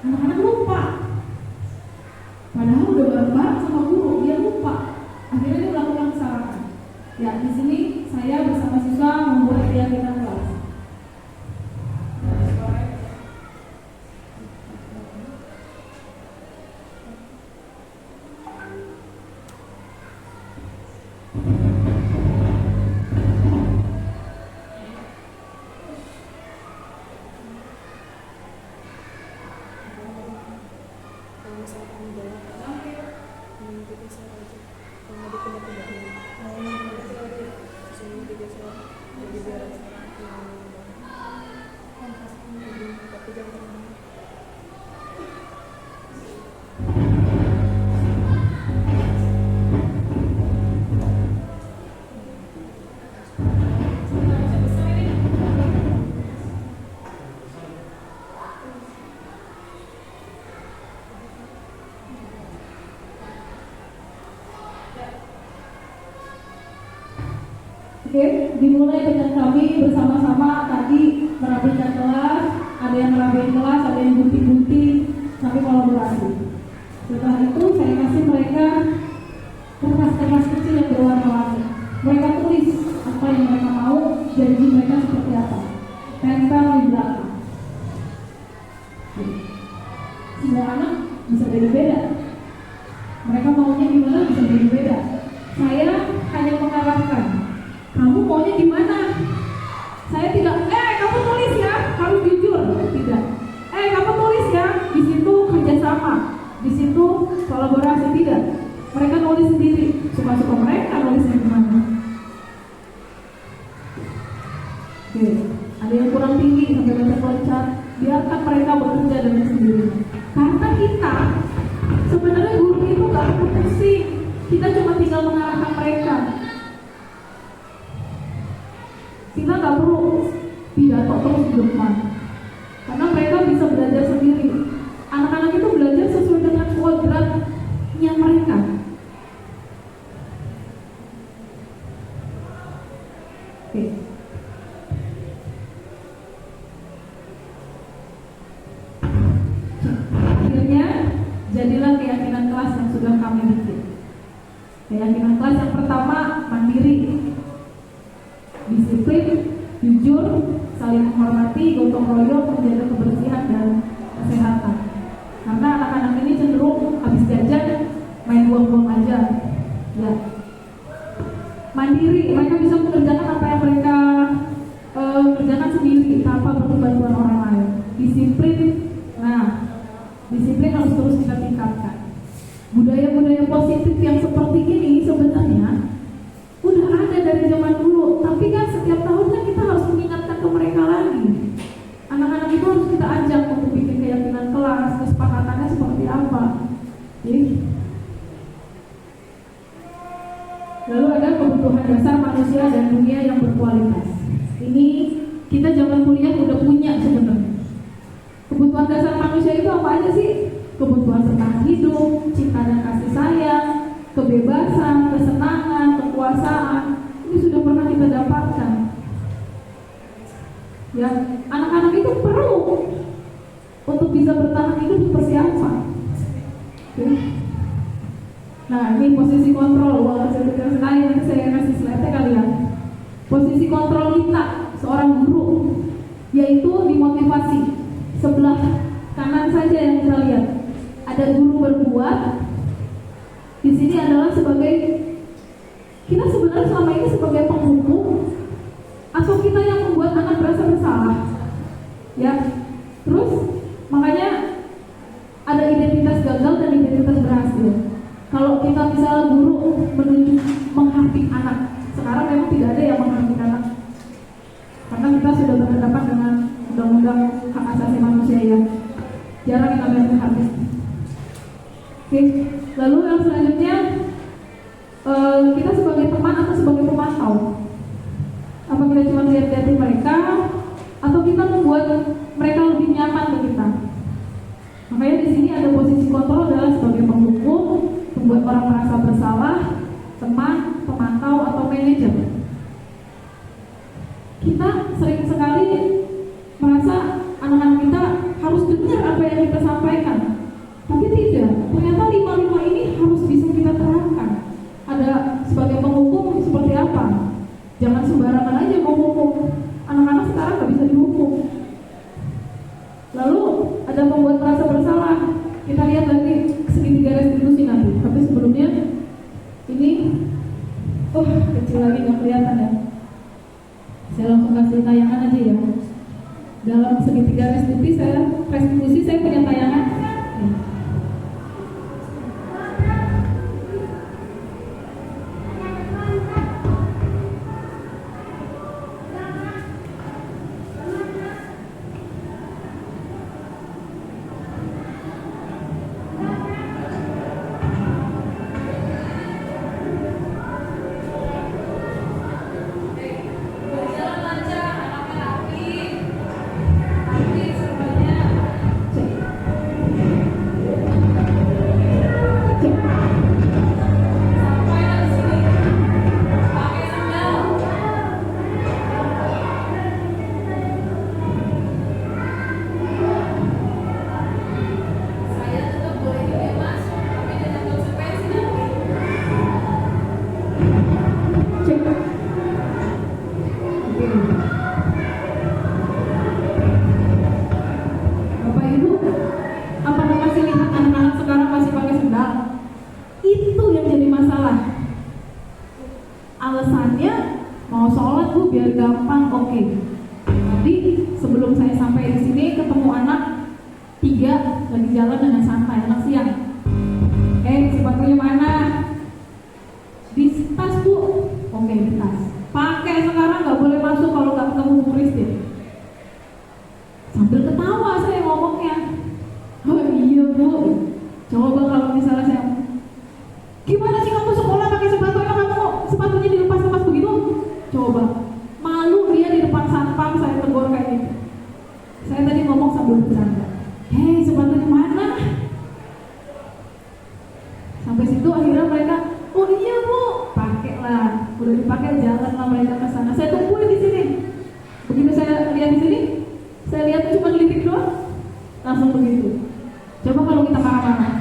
anak-anak lupa. Padahal udah bareng-bareng sama guru, dia lupa. Akhirnya dia melakukan kesalahan. Ya, di sini saya bersama siswa membuat keyakinan kelas. Oke, dimulai dengan kami bersama-sama tadi merapikan kelas, ada yang merapikan kelas, ada yang gunting-gunting, sampai kolaborasi. Setelah itu saya kasih mereka kertas-kertas kecil yang berwarna-warni. Mereka tulis apa yang mereka mau, janji mereka seperti apa. Tempel di belakang. Semua anak bisa beda-beda. Mereka maunya gimana bisa beda-beda. Saya hanya mengarahkan. Kamu maunya gimana? Saya tidak, kamu tulis ya, harus jujur. Tidak. Kamu tulis ya, di situ kerjasama, di situ kolaborasi. Tidak. Mereka nulis sendiri, suka-suka mereka nulisnya gimana. Oke, ada yang kurang tinggi sampai loncat-loncat, biarkan mereka bekerja dengan sendiri. Karena kita, sebenarnya guru itu gak perlu pusing, kita cuma tinggal mengarahkan mereka. Kita nggak perlu pidato terus di depan, karena mereka bisa belajar sendiri. Anak-anak itu belajar sesuai dengan kodratnya mereka. Oke. Akhirnya jadilah keyakinan kelas yang sudah kami bikin. Keyakinan kelas yang pertama, mandiri, disiplin, jujur, saling menghormati, gotong royong, menjaga kebersihan dan kesehatan. Karena anak-anak ini cenderung habis jajan main buang-buang aja. Ya. Mandiri, mereka bisa mengerjakan apa yang mereka kerjakan sendiri tanpa perlu bantuan orang lain. Disiplin, disiplin harus terus kita tingkatkan. Budaya-budaya positif yang seperti ini sebenarnya udah ada dari zaman dulu, tapi kan setiap tahunnya kita harus mengingatkan ke mereka lagi. Anak-anak itu harus kita ajak untuk bikin keyakinan kelas, kesepakatannya seperti apa. Jadi, lalu ada kebutuhan dasar manusia dan dunia yang berkualitas. Ini kita zaman kuliah udah punya sebenarnya. Kebutuhan dasar manusia itu apa aja sih? Kebutuhan bertahan hidup, cinta dan kasih sayang, kebebasan, kesenangan, kekuasaan. Ini sudah pernah kita dapatkan. Ya, anak-anak itu perlu untuk bisa bertahan hidup seperti apa? Oke. Nah, ini posisi kontrol. Wah, saya sekali nanti saya kasih slide kalian. Posisi kontrol kita seorang guru, yaitu dimotivasi. Sebelah kanan saja yang kita lihat. Ada guru berbuat. Di sini adalah sebagai, kita sebenarnya selama ini sebagai penghukum, atau kita yang membuat anak merasa bersalah. Ya. Terus makanya ada identitas gagal dan identitas berhasil. Kalau kita misalnya guru menuju menghardik anak, sekarang memang tidak ada yang menghardik anak, karena kita sudah berhadapan dengan undang-undang hak asasi manusia yang jarang yang ada menghardik. Oke, lalu yang selanjutnya kita sebagai teman atau sebagai pemantau. Apa kita cuma lihat-lihatin mereka, atau kita membuat mereka lebih nyaman bagi kita? Makanya di sini ada posisi kontrol adalah sebagai penghukum, membuat orang merasa bersalah, teman, pemantau, atau manajer. Kita sering sekali merasa anak-anak kita harus dengar apa yang kita sampaikan, tapi tidak. Ternyata 5 ini harus bisa kita terapkan. Ada sebagai penghukum seperti apa? Jangan sembarangan aja menghukum. Anak-anak sekarang nggak bisa dihukum. Lalu ada membuat merasa bersalah. Kita lihat nanti segitiga restitusi nanti. Tapi sebelumnya ini, kecil lagi nggak kelihatan ya. Saya langsung kasih tayangan aja ya. Dalam segitiga restitusi saya punya tayangan. Berjalan lancar, anaknya rapi semuanya. Sampai di sini pakai sandal. Saya tetap boleh bebas, tapi dengan konsekuensi nanti. Cek. Oke. Bapak Ibu, apakah masih lihat anak-anak sekarang masih pakai sendal? Itu yang jadi masalah. Alasannya mau sholat Bu biar gampang, oke. Tadi sebelum saya sampai di sini ketemu anak 3 lagi jalan dengan santai, anak siang. Sepatunya mana? Di tas Bu. Oke, di tas. Pakai sekarang, nggak boleh masuk kalau nggak ketemu Bu Kristin. Sambil ketawa saya ngomongnya. Oh iya Bu. Coba kalau misalnya saya, gimana sih kamu sekolah pakai sepatu, emang kamu sepatunya dilepas-lepas begitu? Coba. Malu dia di depan satpam, saya tegur kayak gitu. Saya tadi ngomong sambil bercanda. Sepatunya mana? Sampai situ akhirnya mereka, oh iya Bu, pakailah. Udah dipakai, jalanlah mereka ke sana. Saya tungguin di sini. Begitu saya lihat di sini, saya lihat cuma lirik doang, langsung begitu. Coba kalau kita marah-marah,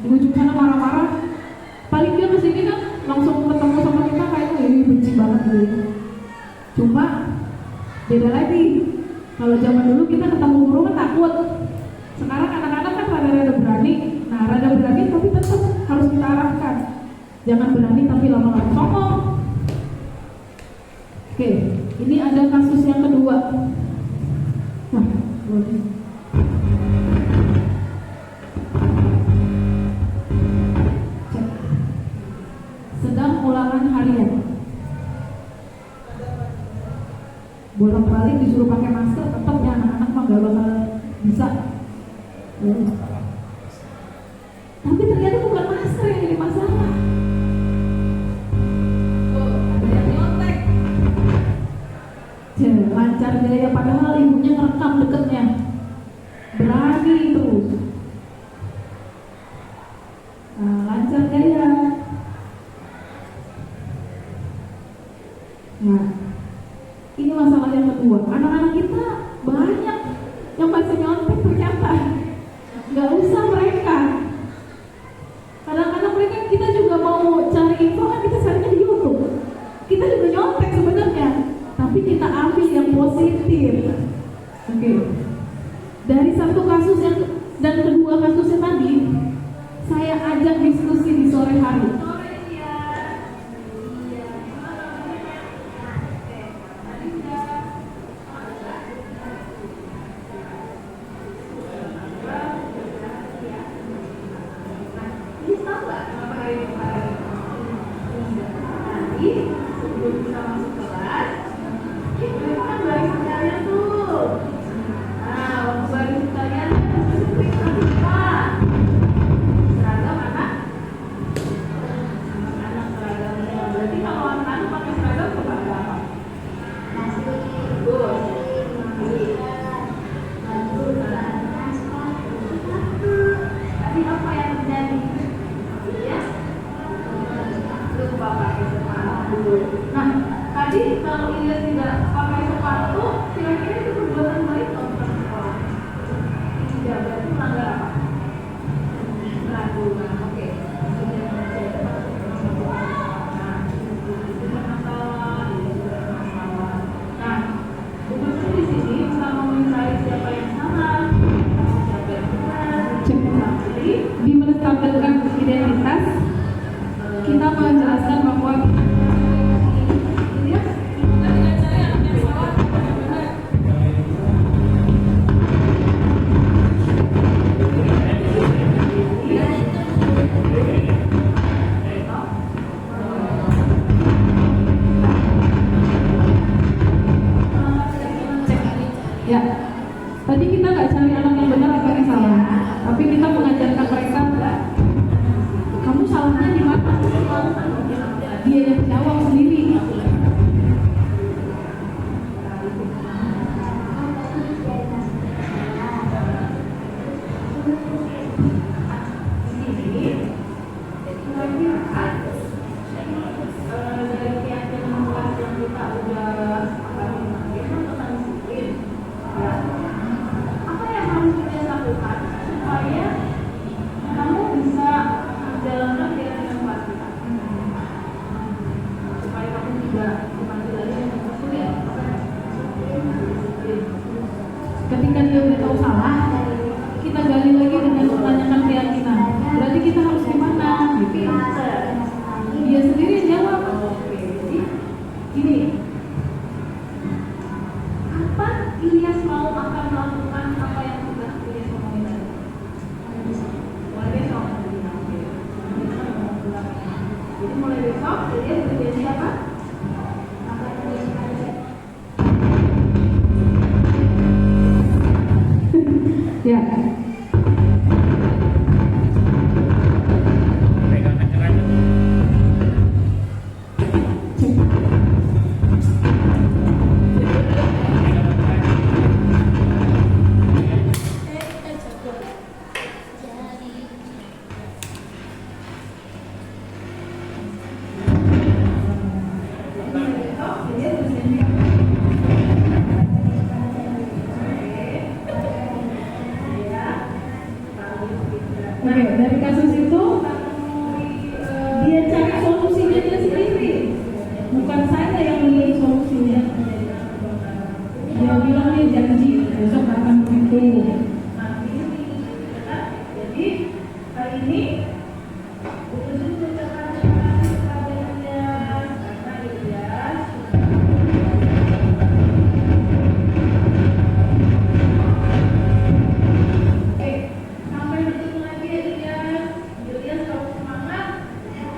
di ujung sana marah-marah, paling dia kesini kan langsung ketemu sama kita kayak ini benci banget gitu. Cuma beda lagi. Kalau zaman dulu kita ketemu guru kan takut. Sekarang anak-anak kan rada-rada berani. Nah, rada berani tapi tetap harus kita arahkan. Jangan berani tapi lama-lama sokong. Oke, ini ada kasus yang kedua. Nah, boleh. bolak-balik disuruh pakai masker, tetap ya anak-anak mah gak bakal bisa. Tapi ternyata bukan masker yang jadi masalah. Ada yang nyontek. Lancar gaya, padahal ibunya ngerekam deketnya. Berani terus. Lancar gaya. Nah, ini masalah yang kedua. Anak-anak kita banyak yang masih nyontek ternyata. Gak usah mereka. Kadang-kadang mereka kita juga mau cari info kan kita carinya di YouTube. Kita juga nyontek sebenarnya, tapi kita ambil yang positif. Oke. Dari satu kasus yang dan kedua kasusnya tadi, saya ajak diskusi di sore hari. Sebelum kita masuk kelas, mereka kan baris kalian tuh. Nah, waktu baris kalian spesifik apa? Seragam anak seragamnya. Berarti kalau anak-anak pakai seragam kepada apa? Bagus. Tadi apa yang terjadi? Ya? Lupa pakai sepatu. Nah, tadi kalau Ilyas tidak pakai sepatu, kira-kira itu perbuatan baik atau bukan sekolah? Tidak, berarti melanggar apa? Peraturan. Oke. Nah, itu masalah. Nah, buku di sini sama mencari siapa yang salah, siapa yang benar. Tapi Di menetapkan identitas, kita menjelaskan bahwa Ilyas, kita tidak cari anak yang salah atau yang benar. ya, tadi kita nggak cari anak yang benar atau yang salah, tapi kita mengajarkan mereka, kamu salahnya di mana? Dia yang jawab sendiri. Dari keyakinan kelas yang kita udah tentang disiplin, ya. Apa yang harus kita lakukan supaya kamu bisa menjalankan keyakinan kelas kita? Supaya kamu tidak dipanggil lagi dengan disiplin. Disiplin. Ketika dia udah tahu salah, kita gali lagi dengan menanyakan keyakinan. Berarti kita harus gimana? Gitu. Dia sendiri yang jawab. Oke, jadi gini. Kapan Ilyas mau akan melakukan apa yang sudah Ilyas omongin tadi? Mulai besok. Jadi mulai besok Ilyas berjanji apa? Ya. Oke, dari kasus itu dia cari solusinya dia sendiri, bukan saya yang milih solusinya. Dia bilang dia janji besok akan begitu. Jadi hari ini sampai bertemu lagi ya Ilyas. Ilyas kamu semangat.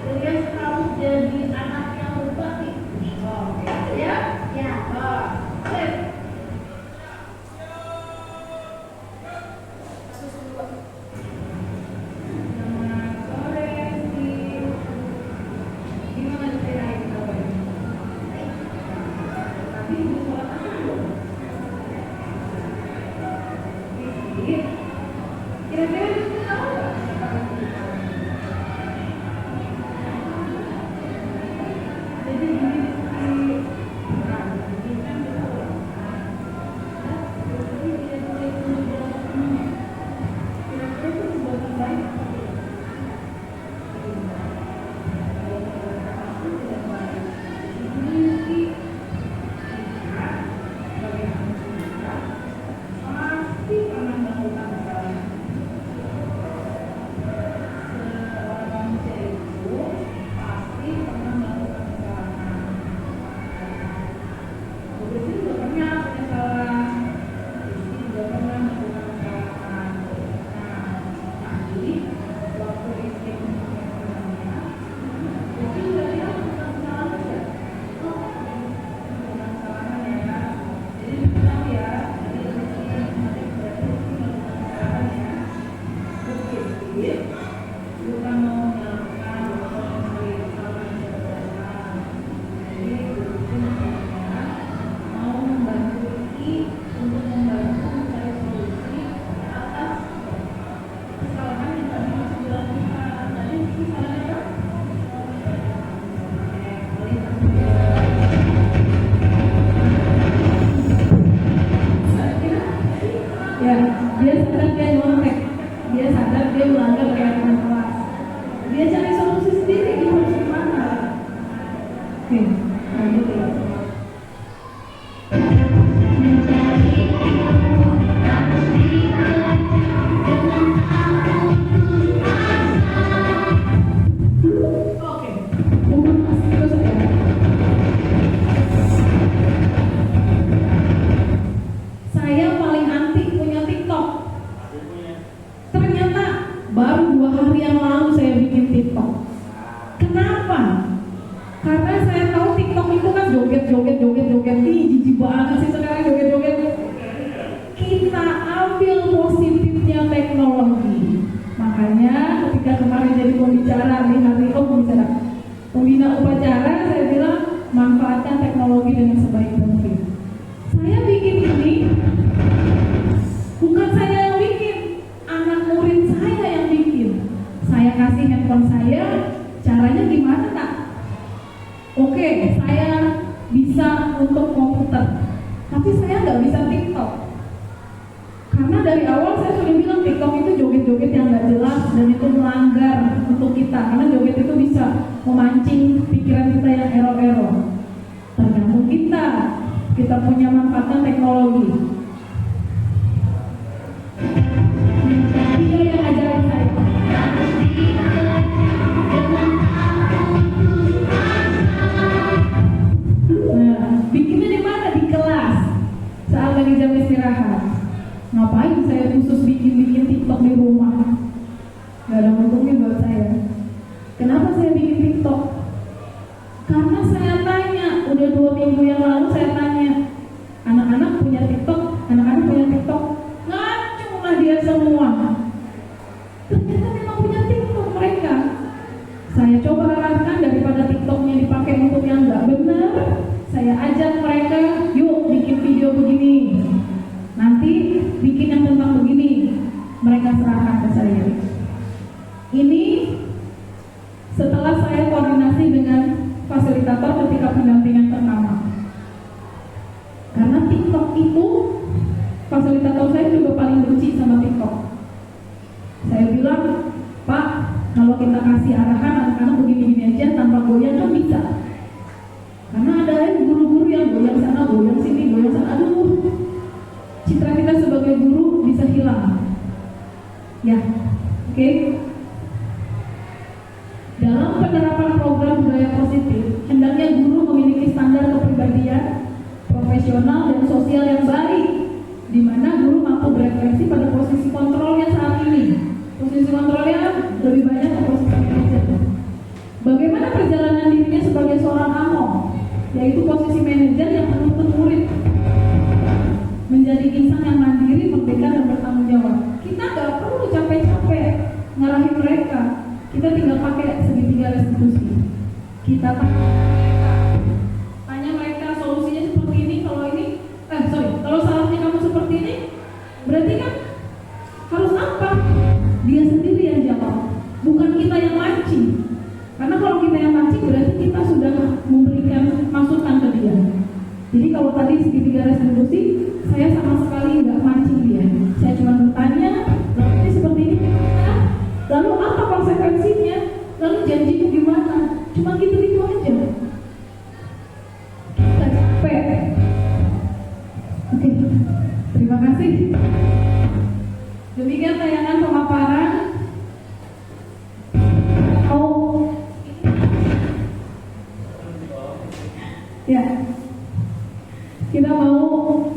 Ilyas kamu jadi anak yang berbakti. Oke, ya? Ya. Oke. Kira-kira itu tahu nggak siapa itu? Jadi gini pembina upacara, saya bilang manfaatkan teknologi dengan sebaik mungkin. Saya bikin ini bukan saya yang bikin, anak murid saya yang bikin. Saya kasih handphone saya, caranya gimana Kak? Oke, saya bisa untuk komputer, tapi saya nggak bisa TikTok. Karena dari awal saya sudah bilang TikTok itu joget-joget yang nggak jelas dan itu melanggar untuk kita. Karena joget itu bisa memancing pikiran kita yang error-error. Tergantung kita punya manfaatkan teknologi. Dia yang ajarin saya. Nah, bikinnya di mana? Di kelas. Saat lagi jam istirahat. Ngapain saya khusus bikin TikTok di rumah? Gak ada untungnya buat saya. Kenapa saya bikin TikTok? Karena saya tanya, udah 2 minggu yang lalu saya tanya, anak-anak punya TikTok? Ngacu lah dia semua. Ternyata memang punya TikTok mereka. Saya coba arahkan daripada TikToknya dipakai untuk yang gak benar. Saya ajak mereka, yuk bikin video begini. Nanti bikin yang tentang begini, mereka serahkan ke saya. Ini setelah saya koordinasi dengan fasilitator ketika pendampingan pertama. Karena TikTok itu, fasilitator saya juga paling benci sama TikTok. Saya bilang, Pak, kalau kita kasih arahan anak-anak begini-begini aja tanpa goyang kan bisa. Karena ada guru-guru yang goyang sana, goyang sini, goyang sana, aduh. Citra kita sebagai guru bisa hilang. Ya, oke. Dalam penerapan program budaya positif, hendaknya guru memiliki standar kepribadian, profesional dan sosial yang baik, di mana guru mampu berefleksi pada posisi kontrolnya saat ini. Posisi kontrolnya lebih banyak ke posisi manajer. Bagaimana perjalanan dirinya sebagai seorang among, yaitu posisi manajer yang menuntut murid menjadi insan yang mandiri, merdeka dan bertanggung jawab. Kita gak perlu capek-capek ngarahin mereka. Kita tinggal pakai segitiga restitusi. Kita tanya mereka solusinya seperti ini. Kalau salahnya kamu seperti ini, berarti kan harus apa? janjinya gimana? Cuma gitu-gitu aja. Kita capek. Oke, terima kasih. Demikian tayangan pemaparan. Ya, kita mau